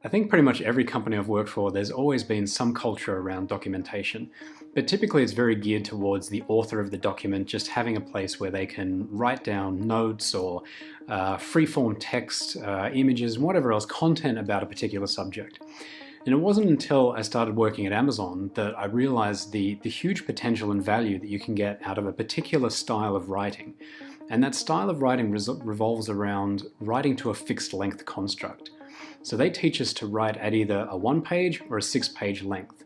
I think pretty much every company I've worked for, there's always been some culture around documentation, but typically it's very geared towards the author of the document just having a place where they can write down notes or free-form text, images, and whatever else, content about a particular subject. And it wasn't until I started working at Amazon that I realized the huge potential and value that you can get out of a particular style of writing. And that style of writing revolves around writing to a fixed length construct. So they teach us to write at either a 1-page or a 6-page length.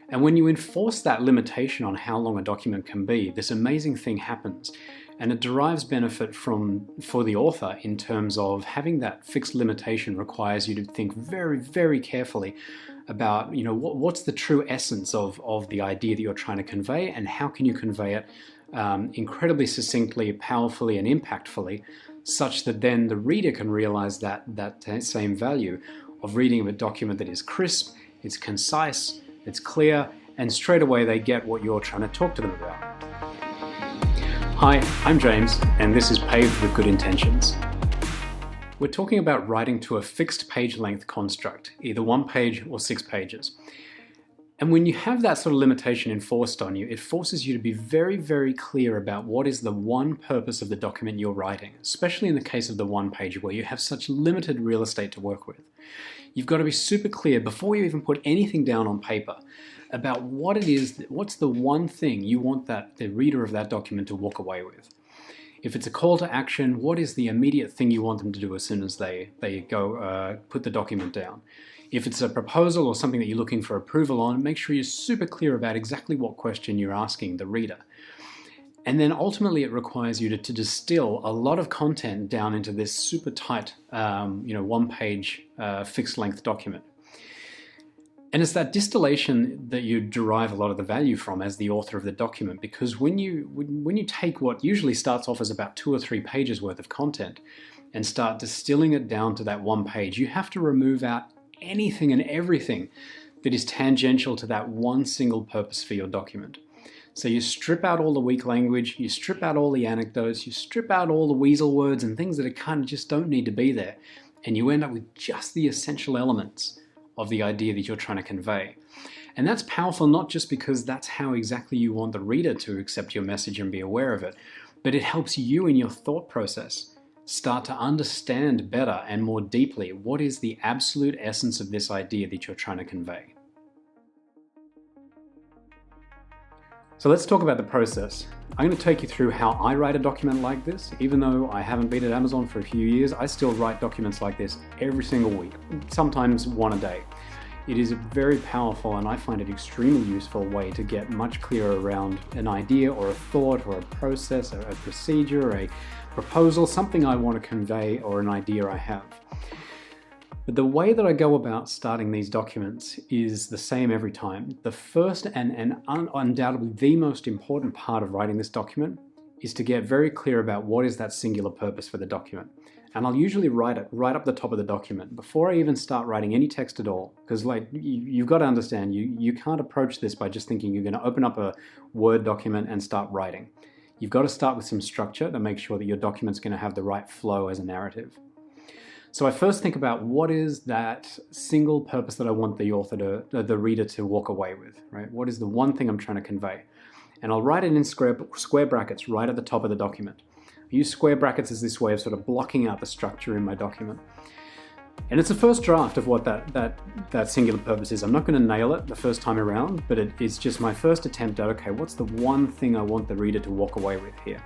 And when you enforce that limitation on how long a document can be, this amazing thing happens. And it derives benefit for the author in terms of having that fixed limitation requires you to think very, very carefully about, what's the true essence of the idea that you're trying to convey, and how can you convey it incredibly succinctly, powerfully, and impactfully, such that then the reader can realize that same value of reading a document that is crisp, it's concise, it's clear, and straight away they get what you're trying to talk to them about. Hi, I'm James, and this is Paved with Good Intentions. We're talking about writing to a fixed page length construct, either 1 page or 6 pages. And when you have that sort of limitation enforced on you, it forces you to be very, very clear about what is the one purpose of the document you're writing, especially in the case of the 1 page where you have such limited real estate to work with. You've got to be super clear before you even put anything down on paper about what it is, what's the one thing you want the reader of that document to walk away with. If it's a call to action, what is the immediate thing you want them to do as soon as they go put the document down? If it's a proposal or something that you're looking for approval on, make sure you're super clear about exactly what question you're asking the reader. And then ultimately it requires you to distill a lot of content down into this super tight 1-page fixed length document. And it's that distillation that you derive a lot of the value from as the author of the document, because when you take what usually starts off as about 2 or 3 pages worth of content and start distilling it down to that 1 page, you have to remove out anything and everything that is tangential to that one single purpose for your document. So you strip out all the weak language, you strip out all the anecdotes, you strip out all the weasel words and things that are kind of just don't need to be there, and you end up with just the essential elements of the idea that you're trying to convey. And that's powerful not just because that's how exactly you want the reader to accept your message and be aware of it, but it helps you in your thought process start to understand better and more deeply what is the absolute essence of this idea that you're trying to convey. So let's talk about the process. I'm going to take you through how I write a document like this. Even though I haven't been at Amazon for a few years, I still write documents like this every single week, sometimes one a day. It is a very powerful, and I find it extremely useful way to get much clearer around an idea or a thought or a process or a procedure, a proposal, something I want to convey or an idea I have. But the way that I go about starting these documents is the same every time. The first and undoubtedly the most important part of writing this document is to get very clear about what is that singular purpose for the document. And I'll usually write it right up the top of the document before I even start writing any text at all. Because you've got to understand, you can't approach this by just thinking you're going to open up a Word document and start writing. You've got to start with some structure to make sure that your document's going to have the right flow as a narrative. So I first think about what is that single purpose that I want the reader to walk away with, right? What is the one thing I'm trying to convey? And I'll write it in square brackets right at the top of the document. I use square brackets as this way of sort of blocking out the structure in my document. And it's the first draft of what that singular purpose is. I'm not going to nail it the first time around, but it's just my first attempt at, okay, what's the one thing I want the reader to walk away with here?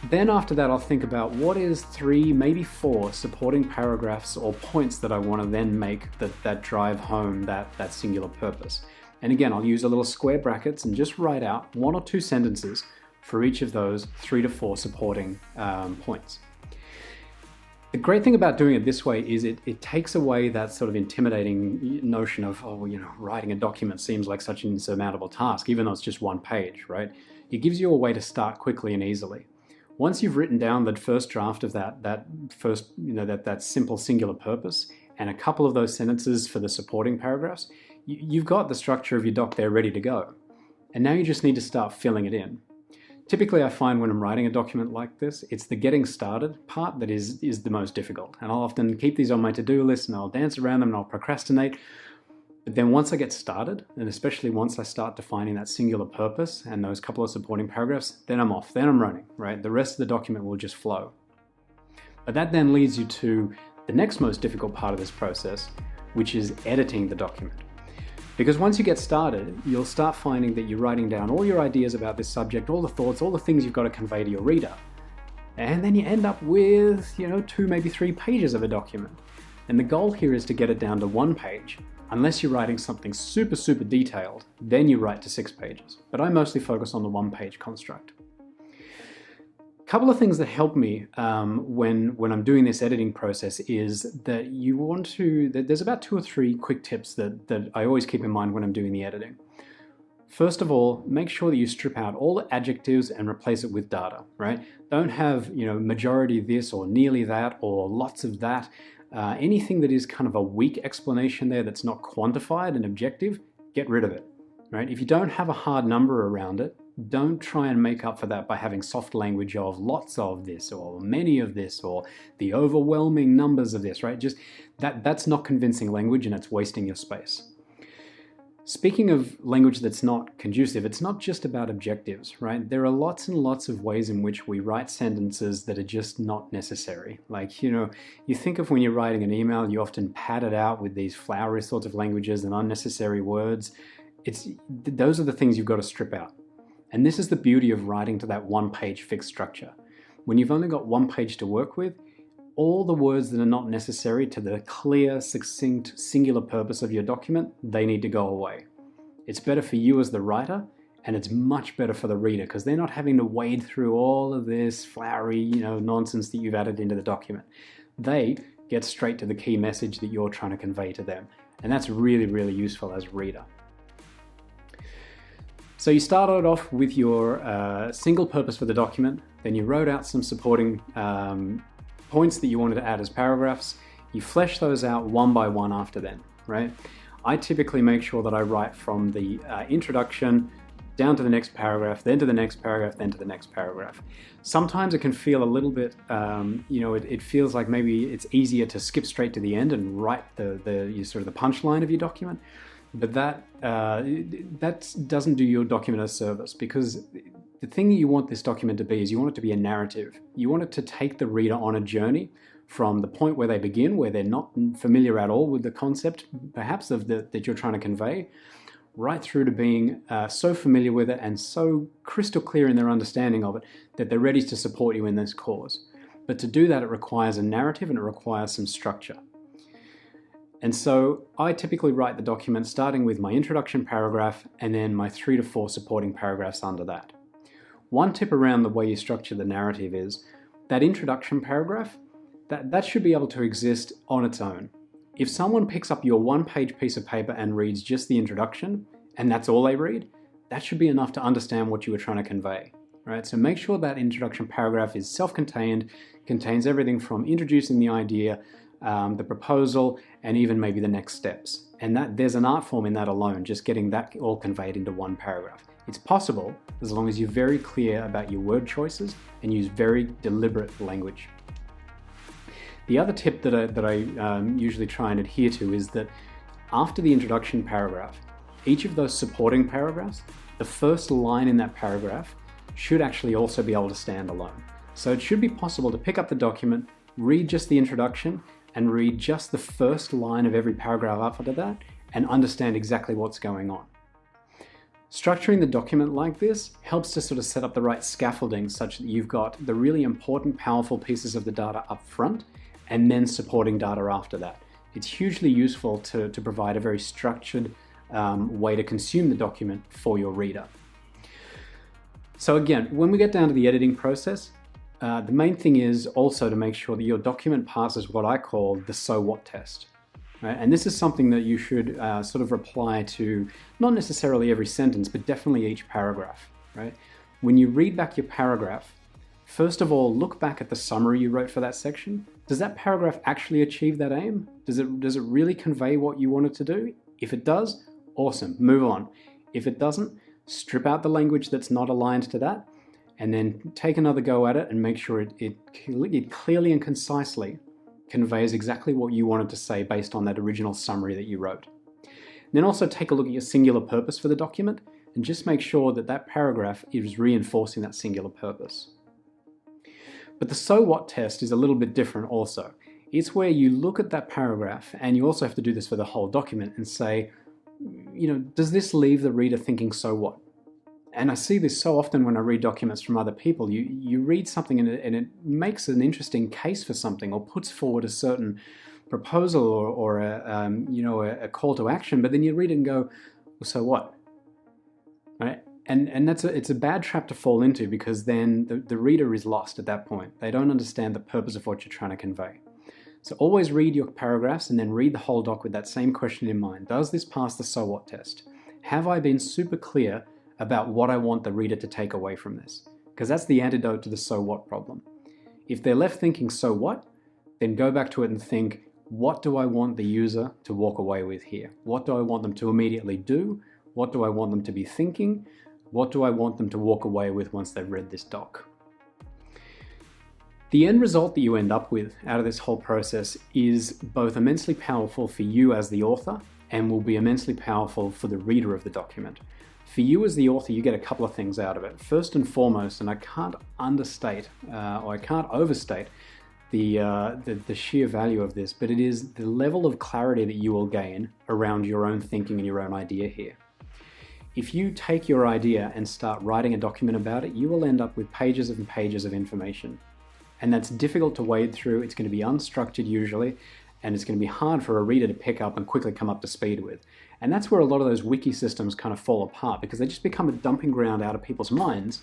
Then after that, I'll think about what is 3, maybe 4 supporting paragraphs or points that I want to then make that drive home that singular purpose. And again, I'll use a little square brackets and just write out 1 or 2 sentences for each of those 3 to 4 supporting points. The great thing about doing it this way is it takes away that sort of intimidating notion of, writing a document seems like such an insurmountable task, even though it's just 1 page, right? It gives you a way to start quickly and easily. Once you've written down the first draft of that simple singular purpose and a couple of those sentences for the supporting paragraphs, you've got the structure of your doc there ready to go. And now you just need to start filling it in. Typically, I find when I'm writing a document like this, it's the getting started part that is the most difficult. And I'll often keep these on my to-do list and I'll dance around them and I'll procrastinate. But then once I get started, and especially once I start defining that singular purpose and those couple of supporting paragraphs, then I'm off, then I'm running, right? The rest of the document will just flow. But that then leads you to the next most difficult part of this process, which is editing the document. Because once you get started, you'll start finding that you're writing down all your ideas about this subject, all the thoughts, all the things you've got to convey to your reader. And then you end up with, 2, maybe 3 pages of a document. And the goal here is to get it down to 1 page. Unless you're writing something super, super detailed, then you write to 6 pages. But I mostly focus on the 1-page construct. Couple of things that help me when I'm doing this editing process is that there's about 2 or 3 quick tips that I always keep in mind when I'm doing the editing. First of all, make sure that you strip out all the adjectives and replace it with data, right? Don't have, majority this or nearly that or lots of that. Anything that is kind of a weak explanation there that's not quantified and objective, get rid of it, right? If you don't have a hard number around it, don't try and make up for that by having soft language of lots of this or many of this or the overwhelming numbers of this, right? Just that's not convincing language and it's wasting your space. Speaking of language that's not conducive, it's not just about objectives, right? There are lots and lots of ways in which we write sentences that are just not necessary. Like, you think of when you're writing an email, you often pad it out with these flowery sorts of languages and unnecessary words. Those are the things you've got to strip out. And this is the beauty of writing to that 1-page fixed structure. When you've only got 1 page to work with, all the words that are not necessary to the clear, succinct, singular purpose of your document, they need to go away. It's better for you as the writer, and it's much better for the reader because they're not having to wade through all of this flowery, nonsense that you've added into the document. They get straight to the key message that you're trying to convey to them. And that's really, really useful as a reader. So you started off with your single purpose for the document, then you wrote out some supporting points that you wanted to add as paragraphs. You flesh those out one by one after then, right? I typically make sure that I write from the introduction down to the next paragraph, then to the next paragraph, then to the next paragraph. Sometimes it can feel a little bit, it feels like maybe it's easier to skip straight to the end and write the punchline of your document. But that doesn't do your document a service, because the thing that you want this document to be is you want it to be a narrative. You want it to take the reader on a journey from the point where they begin, where they're not familiar at all with the concept, perhaps, that you're trying to convey, right through to being so familiar with it and so crystal clear in their understanding of it that they're ready to support you in this cause. But to do that, it requires a narrative and it requires some structure. And so I typically write the document starting with my introduction paragraph and then my 3 to 4 supporting paragraphs under that. One tip around the way you structure the narrative is that introduction paragraph, that should be able to exist on its own. If someone picks up your 1-page piece of paper and reads just the introduction, and that's all they read, that should be enough to understand what you were trying to convey, right? So make sure that introduction paragraph is self-contained, contains everything from introducing the idea, the proposal, and even maybe the next steps. And that there's an art form in that alone, just getting that all conveyed into 1 paragraph. It's possible as long as you're very clear about your word choices and use very deliberate language. The other tip that I usually try and adhere to is that after the introduction paragraph, each of those supporting paragraphs, the first line in that paragraph should actually also be able to stand alone. So it should be possible to pick up the document, read just the introduction, and read just the first line of every paragraph after that and understand exactly what's going on. Structuring the document like this helps to sort of set up the right scaffolding such that you've got the really important, powerful pieces of the data up front and then supporting data after that. It's hugely useful to provide a very structured way to consume the document for your reader. So again, when we get down to the editing process, the main thing is also to make sure that your document passes what I call the so what test. Right? And this is something that you should sort of apply to not necessarily every sentence, but definitely each paragraph. Right? When you read back your paragraph, first of all, look back at the summary you wrote for that section. Does that paragraph actually achieve that aim? Does it really convey what you want it to do? If it does, awesome, move on. If it doesn't, strip out the language that's not aligned to that and then take another go at it and make sure it clearly and concisely conveys exactly what you wanted to say based on that original summary that you wrote. Then also take a look at your singular purpose for the document and just make sure that that paragraph is reinforcing that singular purpose. But the so what test is a little bit different also. It's where you look at that paragraph, and you also have to do this for the whole document, and say, does this leave the reader thinking so what? And I see this so often when I read documents from other people. You read something and it makes an interesting case for something, or puts forward a certain proposal or a call to action, but then you read it and go, well, so what? Right? And it's a bad trap to fall into, because then the reader is lost at that point. They don't understand the purpose of what you're trying to convey. So always read your paragraphs and then read the whole doc with that same question in mind. Does this pass the so what test? Have I been super clear about what I want the reader to take away from this? Because that's the antidote to the so what problem. If they're left thinking so what, then go back to it and think, what do I want the user to walk away with here? What do I want them to immediately do? What do I want them to be thinking? What do I want them to walk away with once they've read this doc? The end result that you end up with out of this whole process is both immensely powerful for you as the author, and will be immensely powerful for the reader of the document. For you as the author, you get a couple of things out of it. First and foremost, and I can't understate or I can't overstate the sheer value of this, but it is the level of clarity that you will gain around your own thinking and your own idea here. If you take your idea and start writing a document about it, you will end up with pages and pages of information. And that's difficult to wade through. It's going to be unstructured usually, and it's going to be hard for a reader to pick up and quickly come up to speed with. And that's where a lot of those wiki systems kind of fall apart, because they just become a dumping ground out of people's minds,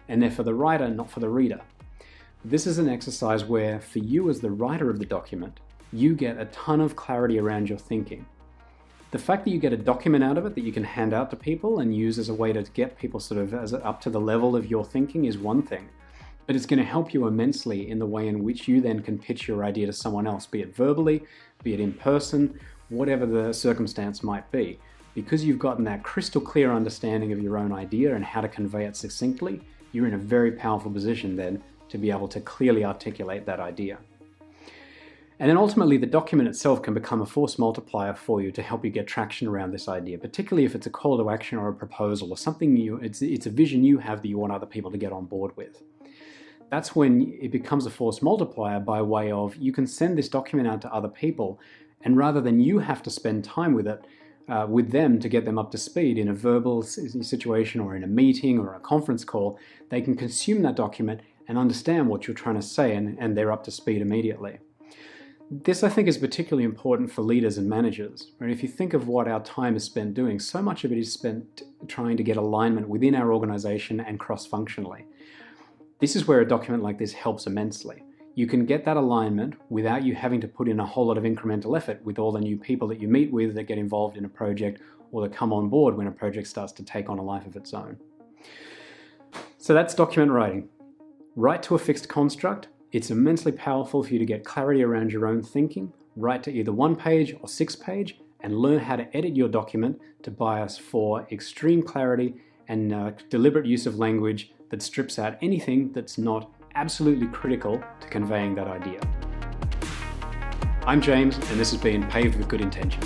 and they're for the writer, not for the reader. This is an exercise where, for you as the writer of the document, you get a ton of clarity around your thinking. The fact that you get a document out of it that you can hand out to people and use as a way to get people sort of up to the level of your thinking is one thing. But it's going to help you immensely in the way in which you then can pitch your idea to someone else, be it verbally, be it in person, whatever the circumstance might be. Because you've gotten that crystal clear understanding of your own idea and how to convey it succinctly, you're in a very powerful position then to be able to clearly articulate that idea. And then ultimately the document itself can become a force multiplier for you to help you get traction around this idea, particularly if it's a call to action or a proposal or something new. It's a vision you have that you want other people to get on board with. That's when it becomes a force multiplier, by way of you can send this document out to other people, and rather than you have to spend time with it, with them to get them up to speed in a verbal situation or in a meeting or a conference call, they can consume that document and understand what you're trying to say, and they're up to speed immediately. This, I think, is particularly important for leaders and managers. Right? If you think of what our time is spent doing, so much of it is spent trying to get alignment within our organization and cross-functionally. This is where a document like this helps immensely. You can get that alignment without you having to put in a whole lot of incremental effort with all the new people that you meet with that get involved in a project, or that come on board when a project starts to take on a life of its own. So that's document writing. Write to a fixed construct. It's immensely powerful for you to get clarity around your own thinking. Write to either 1 page or 6 page, and learn how to edit your document to bias for extreme clarity and deliberate use of language that strips out anything that's not absolutely critical to conveying that idea. I'm James, and this has been Paved with Good Intentions.